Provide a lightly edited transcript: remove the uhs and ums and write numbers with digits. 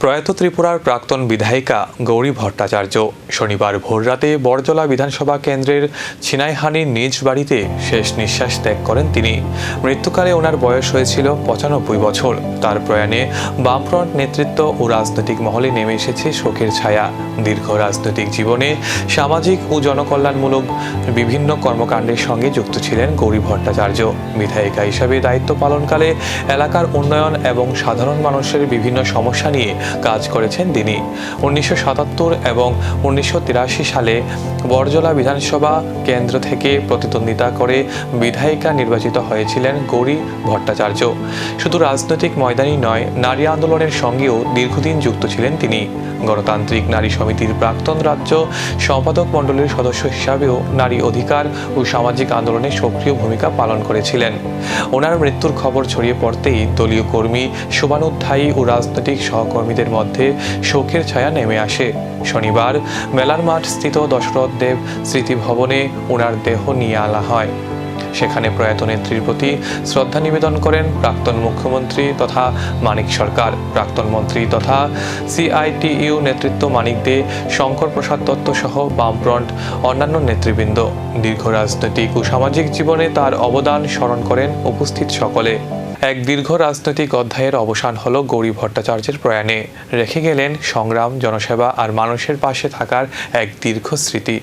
প্রয়াত ত্রিপুরার প্রাক্তন বিধায়িকা গৌরী ভট্টাচার্য শনিবার ভোররাতে বড়জলা বিধানসভা কেন্দ্রের ছিনাইহানির নিজ বাড়িতে শেষ নিঃশ্বাস ত্যাগ করেন তিনি। মৃত্যুকালে ওনার বয়স হয়েছিল ৯৫ বছর। তার প্রয়াণে বামফ্রন্ট নেতৃত্ব ও রাজনৈতিক মহলে নেমে এসেছে শোকের ছায়া। দীর্ঘ রাজনৈতিক জীবনে সামাজিক ও জনকল্যাণমূলক বিভিন্ন কর্মকাণ্ডের সঙ্গে যুক্ত ছিলেন গৌরী ভট্টাচার্য। বিধায়িকা হিসাবে দায়িত্ব পালনকালে এলাকার উন্নয়ন এবং সাধারণ মানুষের বিভিন্ন সমস্যা নিয়ে কাজ করেছেন তিনি। ১৯৭৭ এবং ১৯৮৩ সালে বড়জলা বিধানসভা কেন্দ্র থেকে প্রতিদ্বন্দ্বিতা করে বিধায়িকা নির্বাচিত হয়েছিলেন গৌরী ভট্টাচার্য। শুধু রাজনৈতিক ময়দানই নয়, নারী আন্দোলনের সঙ্গেও দীর্ঘদিন যুক্ত ছিলেন তিনি। গণতান্ত্রিক নারী সমিতির প্রাক্তন রাজ্য সম্পাদক মণ্ডলীর সদস্য হিসাবেও নারী অধিকার ও সামাজিক আন্দোলনে সক্রিয় ভূমিকা পালন করেছিলেন। ওনার মৃত্যুর খবর ছড়িয়ে পড়তেই দলীয় কর্মী, শুভানুধ্যায়ী ও রাজনৈতিক সহকর্মীদের মধ্যে শোকের ছায়া নেমে আসে। শনিবার মেলার মাঠ স্থিত দশরথ দেব স্মৃতি ভবনে ওনার দেহ নিয়ে আনা হয়। সেখানে প্রয়াত নেত্রীর প্রতি শ্রদ্ধা নিবেদন করেন প্রাক্তন মুখ্যমন্ত্রী তথা মানিক সরকার, প্রাক্তন মন্ত্রী তথা সিআইটিইউ নেতৃত্ব মানিক দে, শঙ্কর প্রসাদ দত্ত সহ বামফ্রন্ট অন্যান্য নেতৃবৃন্দ। দীর্ঘ রাজনৈতিক ও সামাজিক জীবনে তার অবদান স্মরণ করেন উপস্থিত সকলে। এক দীর্ঘ রাজনৈতিক অধ্যায়ের অবসান হলো গৌরী ভট্টাচার্যের প্রয়াণে। রেখে গেলেন সংগ্রাম, জনসেবা আর মানুষের পাশে থাকার এক দীর্ঘ স্মৃতি।